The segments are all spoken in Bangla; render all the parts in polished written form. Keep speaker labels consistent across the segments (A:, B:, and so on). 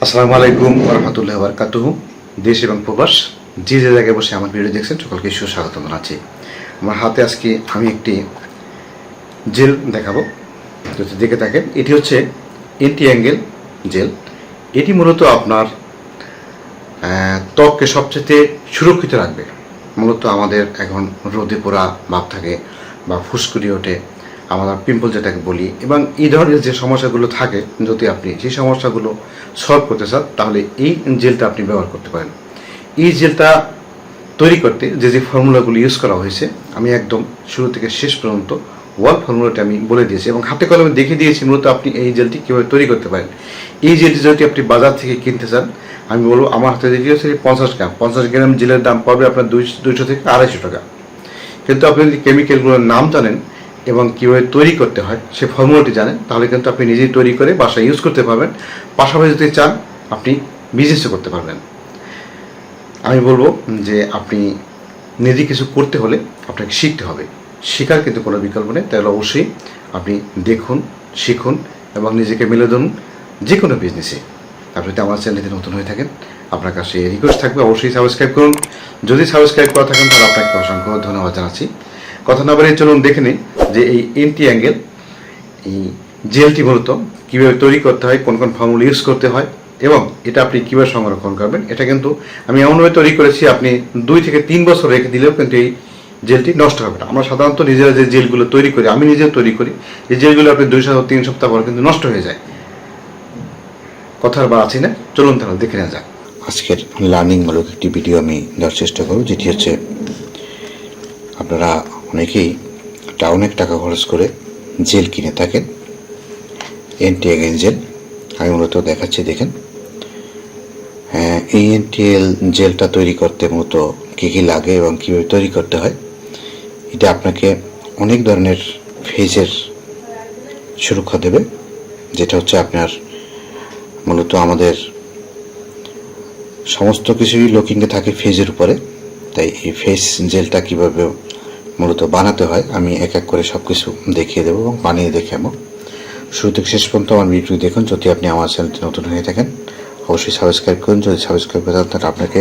A: আসসালামু আলাইকুম রহমতুল্লাহ বারকাতুহু। দেশ এবং প্রবাস যে যে জায়গায় বসে আমার ভিডিও দেখছেন সকলকে সুস্বাগত জানাচ্ছি। আমার হাতে আজকে আমি একটি জেল দেখাবো, যদি দেখে থাকেন। এটি হচ্ছে এন্টি অ্যাঙ্গেল জেল। এটি মূলত আপনার ত্বককে সবচেয়ে সুরক্ষিত রাখবে। মূলত আমাদের এখন রোদে পোড়া ভাব থাকে বা ফুসকুড়ি ওঠে, আমরা পিম্পল যেটাকে বলি, এবং এই ধরনের যে সমস্যাগুলো থাকে, যদি আপনি সেই সমস্যাগুলো সলভ করতে চান তাহলে এই জেলটা আপনি ব্যবহার করতে পারেন। এই জেলটা তৈরি করতে যে যে ফর্মুলাগুলো ইউজ করা হয়েছে আমি একদম শুরু থেকে শেষ পর্যন্ত ওয়াল ফর্মুলাটা আমি বলে দিয়েছি এবং হাতে কলমে দেখিয়ে দিয়েছি মূলত আপনি এই জেলটি কীভাবে তৈরি করতে পারেন। এই জেলটি যদি আপনি বাজার থেকে কিনতে চান, আমি বলবো আমার হাতে দেখি হচ্ছে 50 গ্রাম। 50 গ্রাম জেলের দাম পড়বে আপনার 200 থেকে 250 টাকা। কিন্তু আপনি যদি কেমিক্যালগুলোর নাম জানেন এবং কীভাবে তৈরি করতে হয় সে ফর্মুলাটি জানেন, তাহলে কিন্তু আপনি নিজেই তৈরি করে বাসায় ইউজ করতে পারবেন। পাশাপাশি যদি চান আপনি বিজনেসও করতে পারবেন। আমি বলবো যে আপনি নিজে কিছু করতে হলে আপনাকে শিখতে হবে, শেখার কিন্তু কোনো বিকল্প নেই। তাহলে অবশ্যই আপনি দেখুন, শিখুন এবং নিজেকে মেলে ধরুন যে কোনো বিজনেসে। আপনি যদি আমার চ্যানেলটি নতুন হয়ে থাকেন, আপনার কাছে রিকোয়েস্ট থাকবে অবশ্যই সাবস্ক্রাইব করুন। যদি সাবস্ক্রাইব করা থাকেন তাহলে আপনাকে অসংখ্য ধন্যবাদ জানাচ্ছি। কথা না বাড়িয়ে চলুন দেখে নিন যে এই এন্টি অ্যাঙ্গেল এই জেলটি মূলত কীভাবে তৈরি করতে হয়, কোন কোন ফর্মুলা ইউজ করতে হয় এবং এটা আপনি কীভাবে সংরক্ষণ করবেন। এটা কিন্তু আমি এমনভাবে তৈরি করেছি আপনি 2 থেকে 3 বছর রেখে দিলেও কিন্তু এই জেলটি নষ্ট হবে না। আমরা সাধারণত নিজেরা যে জেলগুলো তৈরি করি, আমি নিজেও তৈরি করি, এই জেলগুলো আপনি 2-3 সপ্তাহ পর কিন্তু নষ্ট হয়ে যায়। কথার বা আছি না, চলুন তাহলে দেখে নেওয়া যাক।
B: আজকের লার্নিংমূলক একটি ভিডিও আমি দেওয়ার চেষ্টা করব, যেটি হচ্ছে আপনারা অনেকেই অনেক টাকা খরচ করে জেল কিনে থাকেন, এন্টি অ্যাঙ্গেল জেল। আমি মূলত দেখাচ্ছি, দেখেন। এই এন্টি জেলটা তৈরি করতে মূলত কী কী লাগে এবং কীভাবে তৈরি করতে হয়, এটা আপনাকে অনেক ধরনের ফেজের সুরক্ষা দেবে, যেটা হচ্ছে আপনার মূলত আমাদের সমস্ত কিছুই লুকিংয়ে থাকে ফেজের উপরে। তাই এই ফেস জেলটা কীভাবে মূলত বানাতে হয় আমি এক এক করে সব কিছু দেখিয়ে দেবো এবং বানিয়ে দেখাবো। শুরু থেকে শেষ পর্যন্ত আমার ভিডিও দেখুন। যদি আপনি আমার চ্যানেলটি নতুন হয়ে থাকেন অবশ্যই সাবস্ক্রাইব করুন। যদি সাবস্ক্রাইব করে থাকেন তাহলে আপনাকে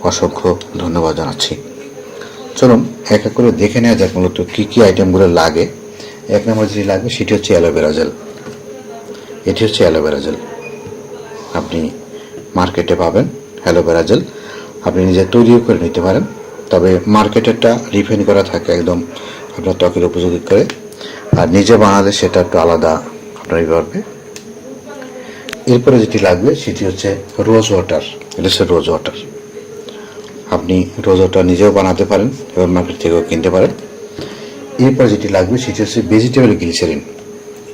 B: অসংখ্য ধন্যবাদ জানাচ্ছি। চলুন এক এক করে দেখে নেওয়া যাক মূলত কী কী আইটেমগুলো লাগে। এক নম্বর যেটি লাগবে সেটি হচ্ছে অ্যালোভেরা জেল। এটি হচ্ছে অ্যালোভেরা জেল, আপনি মার্কেটে পাবেন। অ্যালোভেরা জেল আপনি নিজে তৈরিও করে নিতে পারেন, তবে মার্কেটেরটা রিফাইন করা থাকে একদম আপনার ত্বকের উপযোগী করে, আর নিজে বানালে সেটা একটু আলাদা আপনারই পারবে। এরপরে যেটি লাগবে সেটি হচ্ছে রোজ ওয়াটার। এটা হচ্ছে রোজ ওয়াটার, আপনি রোজ ওয়াটার নিজেও বানাতে পারেন এবং মার্কেট থেকেও কিনতে পারেন। এরপর যেটি লাগবে সেটি হচ্ছে ভেজিটেবল গ্লিসারিন।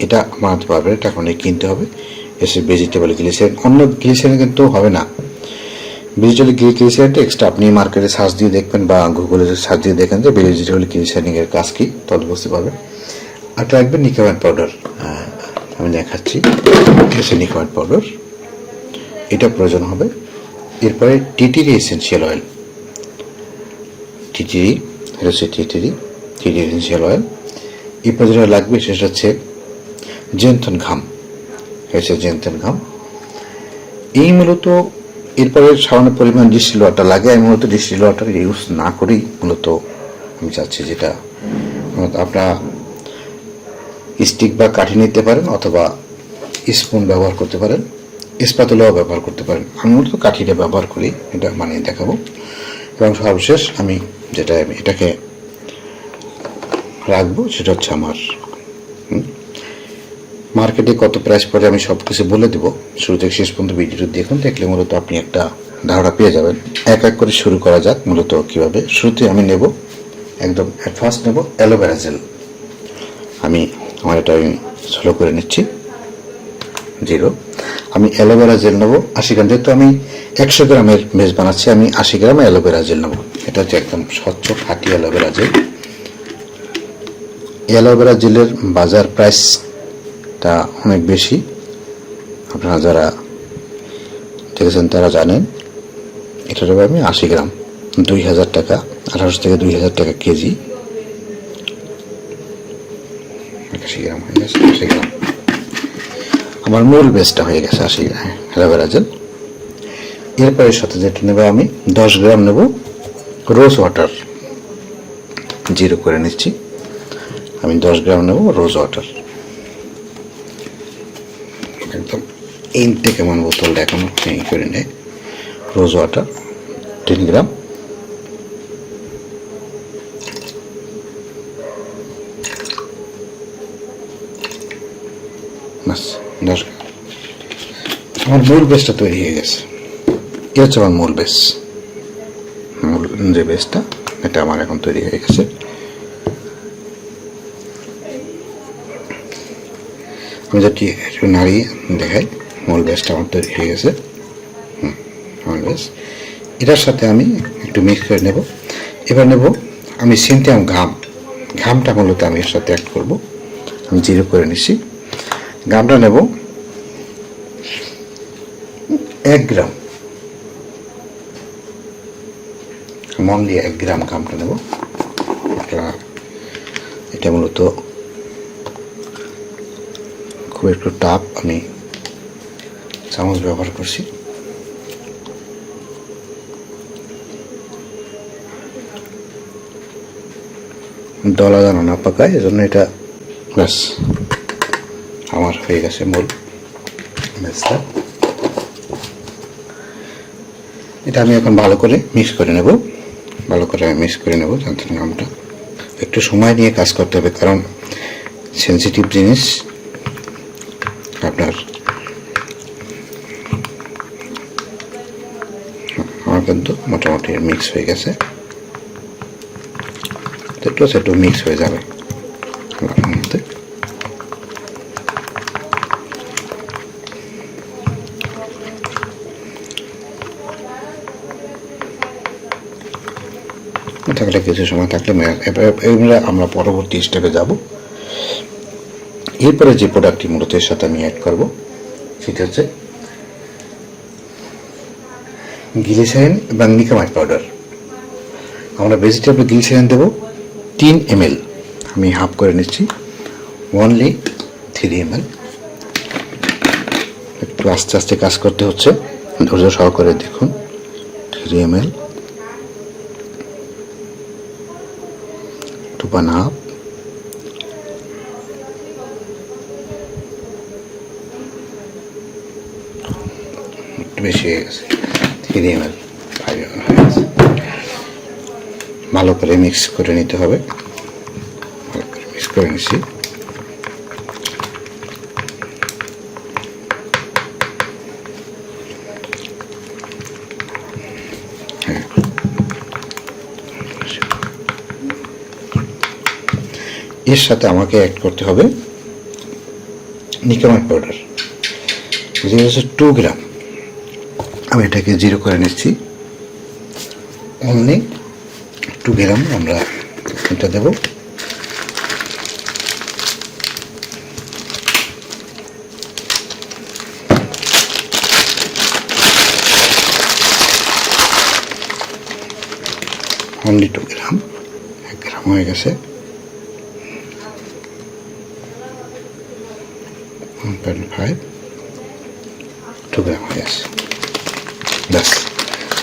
B: এটা বানাতে পারবেন, এটা এখন কিনতে হবে। এসে ভেজিটেবল গ্লিসারিন, অন্য গ্লিসারিন কিন্তু হবে না। ভেজিটেবল গ্লিসারিনটা এক্সট্রা আপনি মার্কেটে সার্চ দিয়ে দেখবেন বা গুগলে সার্চ দিয়ে দেখেন যে ভেজিটেবল গ্লিসারিনের কাজ কী, তাহলে বুঝতে পারবেন। আর লাগবে নিকোম্যান পাউডার। আমি দেখাচ্ছি, এসে নিকোম্যান পাউডার এটা প্রয়োজন হবে। এরপরে টিটিরি এসেন্সিয়াল অয়েল। টিটিরি হচ্ছে টিটিরি এসেন্সিয়াল অয়েল। এরপর যেটা লাগবে সেটা হচ্ছে জেন্থন ঘাম। হচ্ছে জেন্থন ঘাম। এই মূলত এরপরে সামান্য পরিমাণ ডিস্টিল ওয়াটার লাগে। আমি মূলত ডিস্টিল ওয়াটার ইউজ না করেই মূলত আমি চাচ্ছি, যেটা আপনারা স্টিক বা কাঠি নিতে পারেন অথবা স্পুন ব্যবহার করতে পারেন, স্প্যাতুলাও ব্যবহার করতে পারেন। আমি মূলত কাঠিটা ব্যবহার করি, এটা বানিয়ে দেখাবো। এবং সর্বশেষ আমি যেটা এটাকে রাখবো সেটা হচ্ছে আমার মার্কেটে কত প্রাইস পড়ে আমি সব কিছু বলে দেবো। শুরু থেকে শেষ পর্যন্ত ভিডিওটি দেখুন, দেখলে মূলত আপনি একটা ধারণা পেয়ে যাবেন। এক এক করে শুরু করা যাক মূলত কীভাবে। শুরুতে আমি নেব একদম ফার্স্ট নেব অ্যালোভেরা জেল। আমি স্লো করে নিচ্ছি, 0। আমি অ্যালোভেরা জেল নেবো 80 গ্রাম। যেহেতু আমি 100 গ্রামের বেস বানাচ্ছি, আমি 80 গ্রাম অ্যালোভেরা জেল নেবো। এটা হচ্ছে একদম স্বচ্ছ খাঁটি অ্যালোভেরা জেল। অ্যালোভেরা জেলের বাজার প্রাইসটা অনেক বেশি, আপনারা যারা দেখেছেন তারা জানেন। এটার আমি 80 গ্রাম 2000 টাকা, 1800 থেকে 2000 টাকা কেজি। 80 গ্রাম হয়ে গেছে। 80 গ্রাম আমার মূল বেসটা হয়ে গেছে 80 গ্রাম অ্যালোভেরা জেল। এরপরের সাথে যেটা নেব আমি 10 গ্রাম নেব রোজ ওয়াটার, জিরো করে নিচ্ছি। আমি 10 গ্রাম নেব রোজ ওয়াটার, একদম ইনটে কেমন বোতলটা এখনো করে নেয়। রোজ ওয়াটার 10 গ্রাম, বাস 10 গ্রাম। আমার মূল বেসটা তৈরি হয়ে গেছে। এ হচ্ছে আমার মূল বেস, মূল যে বেসটা এটা আমার এখন তৈরি হয়ে গেছে। আমি যদি একটু নাড়িয়ে দেখাই, মূল বেসটা আমার তৈরি হয়ে গেছে। মূল বেস এটার সাথে আমি একটু মিক্স করে নেব। এবার নেব আমি সিনথিয়াম ঘামটা মূলত আমি এর সাথে অ্যাড করব। আমি জিরো করে নিচ্ছি। ঘামটা নেব 1 গ্রাম, মন দিয়ে 1 গ্রাম ঘামটা নেব। এটা মূলত খুব একটু টাপ, আমি চামচ ব্যবহার করছি। দলা দানা না পাকায়, এজন্য এটা ব্যাস আমার হয়ে গেছে মূল বেসটা। এটা আমি এখন ভালো করে মিক্স করে নেব, জানতেন নামটা একটু সময় নিয়ে কাজ করতে হবে, কারণ সেন্সিটিভ জিনিস। আপনার আমার কিন্তু মোটামুটি মিক্স হয়ে গেছে, একটু মিক্স হয়ে যাবে। থাকলে কিছু সময় থাকলে এবারে আমরা পরবর্তী স্টেপে যাব। এরপরে যে প্রোডাক্টটি মূলত এর সাথে আমি অ্যাড করব সেটা হচ্ছে গ্লিসারিন এবং নিকামাইড পাউডার। আমরা ভেজিটেবল গ্লিসারিন দেব 3 ml, আমি হাফ করে নিচ্ছি, অনলি 3 ml। একটু আস্তে আস্তে কাজ করতে হচ্ছে, ধৈর্য সহকারে দেখুন। 3 ml, 2.5, একটু বেশি হয়ে গেছে, 3 ml, 5 ml হয়ে গেছে। ভালো করে মিক্স করে নিতে হবে। ভালো করে মিক্স করে নিচ্ছি। এর সাথে আমাকে অ্যাড করতে হবে নিকামাইড পাউডার, যেটা হচ্ছে 2 গ্রাম। আমি এটাকে জিরো করে নিচ্ছি, অনলি 2 গ্রাম আমরা এটা দেব। অনলি 2 গ্রাম, 1 গ্রাম হয়ে গেছে। 1.5, 2 গ্রাম হয়ে গেছে, ব্যাস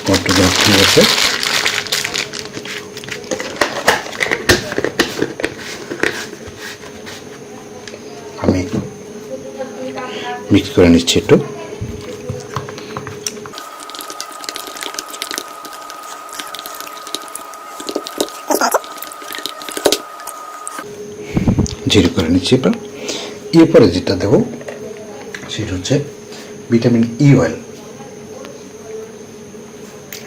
B: আমার 2 গ্রাম হয়ে গেছে। আমি মিক্স করে নিচ্ছি একটু। জিরো করে নিচ্ছি। এরপরে যেটা দেব সেটা হচ্ছে vitamin E oil.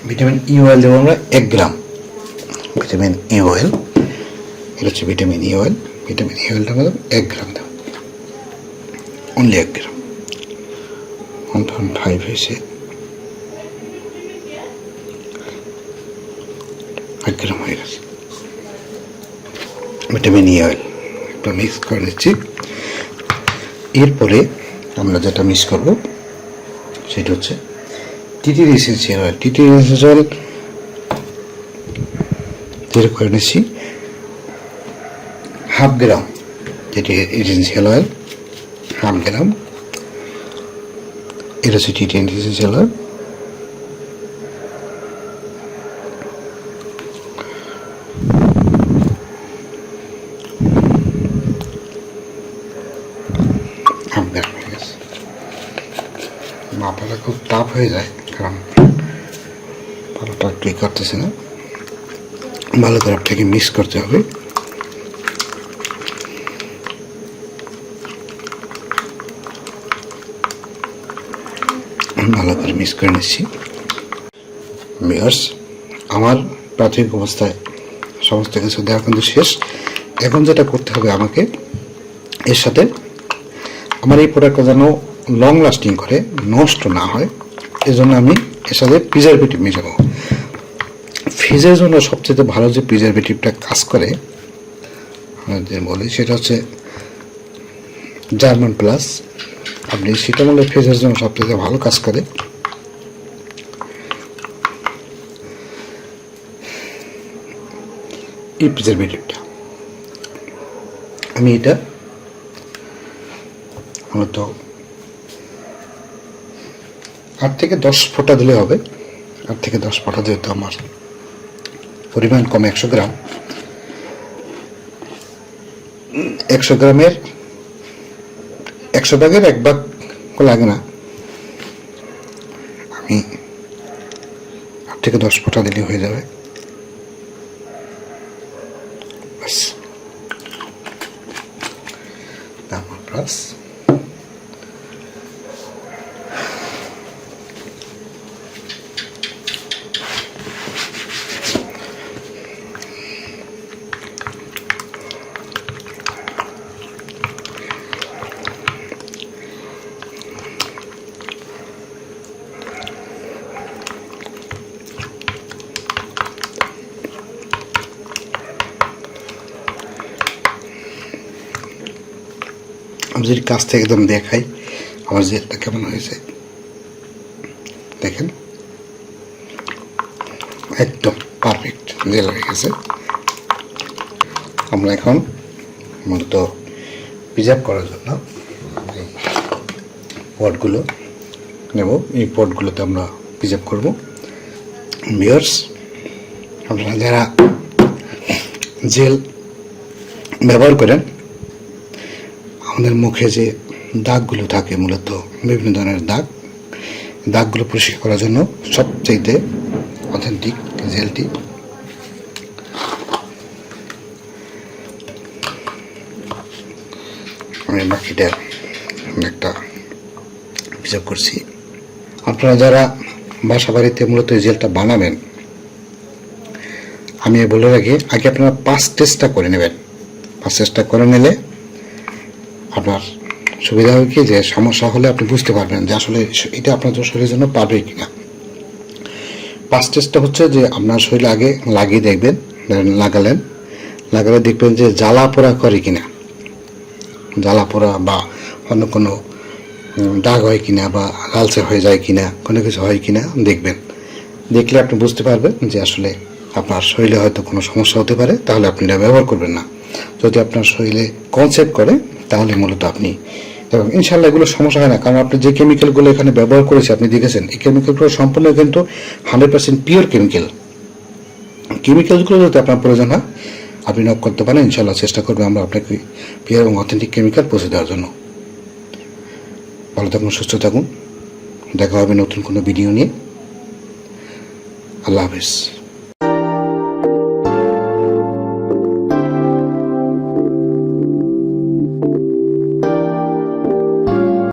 B: Vitamin E oil দেবো আমরা 1 গ্রাম। ভিটামিন ই অয়েল, এটা হচ্ছে vitamin E oil. Vitamin E অয়েলটা আমাদের 1 গ্রাম দেব, অনলি 1 গ্রাম। 1.5 হয়েছে, 1 গ্রাম হয়ে গেছে ভিটামিন ই অয়েল। একটু মিক্স করে নিচ্ছি। এরপরে আমরা যেটা মিক্স করব সেটা হচ্ছে টিটির এসেন্সিয়াল অয়েল। টিটির এসেন্সিয়াল অয়েল তৈরি করে নিচ্ছি 1/2 গ্রাম। টিটির এসেন্সিয়াল অয়েল 1/2 গ্রাম। এটা হচ্ছে টিটির এসেন্সিয়াল অয়েল খুব টাফ হয়ে যায়, কারণ ভালোটা ক্লিক করতেছে না। ভালো করে আপনাকে মিক্স করতে হবে। ভালো করে মিক্স করে নিচ্ছি। ভিউয়ার্স, আমার প্রাথমিক অবস্থায় সমস্ত কিছু দেওয়া কিন্তু শেষ। এখন যেটা করতে হবে আমাকে, এর সাথে আমার এই প্রোডাক্টটা যেন লং লাস্টিং করে, নষ্ট না হয়, এজন্য আমি এর সাথে প্রিজারভেটিভ মেশাবো। ফ্রিজের জন্য সবচেয়ে ভালো যে প্রিজারভেটিভটা কাজ করে যে বলি, সেটা হচ্ছে জার্মান প্লাস। আপনি সেটা বললে ফ্রিজের জন্য সবচেয়ে ভালো কাজ করে। এই প্রিজারভেটিভটা আমি এটা মূলত 8 থেকে 10 ফোঁটা দিলে হবে। 8 থেকে 10 ফোঁটা, যেহেতু আমার পরিমাণ কম, 100 গ্রাম, 100 গ্রামের 100 ভাগের 1 ভাগ লাগে না, আমি 8 থেকে 10 ফোঁটা দিলে হয়ে যাবে। বাস, তারপর প্লাস আমি যদি কাছ থেকে একদম দেখাই আমার জেলটা কেমন হয়েছে, দেখেন একদম পারফেক্ট জেল হয়ে গেছে। আমরা এখন মূলত প্রিজার্ভ করার জন্য পটগুলো নেব। এই পটগুলোতে আমরা প্রিজার্ভ করব। ভিউয়ার্স, আপনারা যারা জেল ব্যবহার করেন, আমাদের মুখে যে দাগগুলো থাকে, মূলত বিভিন্ন ধরনের দাগগুলো পরিষ্কার করার জন্য সবচেয়ে অথেন্টিক জেলটি। আমি বাকিটা একটা হিসাব করছি। আপনারা যারা বাসা বাড়িতে মূলত এই জেলটা বানাবেন, আমি বলে রাখি, আগে আপনারা 5 টেস্টটা করে নেবেন। 5 টেস্টটা করে নিলে আপনার সুবিধা হবে কি, যে সমস্যা হলে আপনি বুঝতে পারবেন যে আসলে এটা আপনার শরীরের জন্য পারবে কিনা। 5 টেস্টটা হচ্ছে যে আপনার শরীরে আগে লাগিয়ে দেখবেন, লাগালে দেখবেন যে জ্বালা পোড়া করে কিনা, জ্বালা পোড়া বা অন্য কোনো দাগ হয় কিনা বা লালচে হয়ে যায় কিনা, কোনো কিছু হয় কিনা দেখবেন। দেখলে আপনি বুঝতে পারবেন যে আসলে আপনার শরীরে হয়তো কোনো সমস্যা হতে পারে, তাহলে আপনি এটা ব্যবহার করবেন না। যদি আপনার শরীরে কনসেপ্ট করে, তাহলে মূলত আপনি, এবং ইনশাল্লাহ এগুলো সমস্যা হয় না, কারণ আপনি যে কেমিক্যালগুলো এখানে ব্যবহার করেছে আপনি দেখেছেন, এই কেমিক্যালগুলো সম্পূর্ণ কিন্তু 100% পিওর কেমিক্যালগুলো যদি আপনার প্রয়োজন হয় আপনি নক করতে পারেন। ইনশাল্লাহ চেষ্টা করবো আমরা আপনাকে পিওর এবং অথেন্টিক কেমিক্যাল পৌঁছে দেওয়ার জন্য। ভালো থাকুন, সুস্থ থাকুন, দেখা হবে নতুন কোনো ভিডিও নিয়ে। আল্লাহ হাফেজ।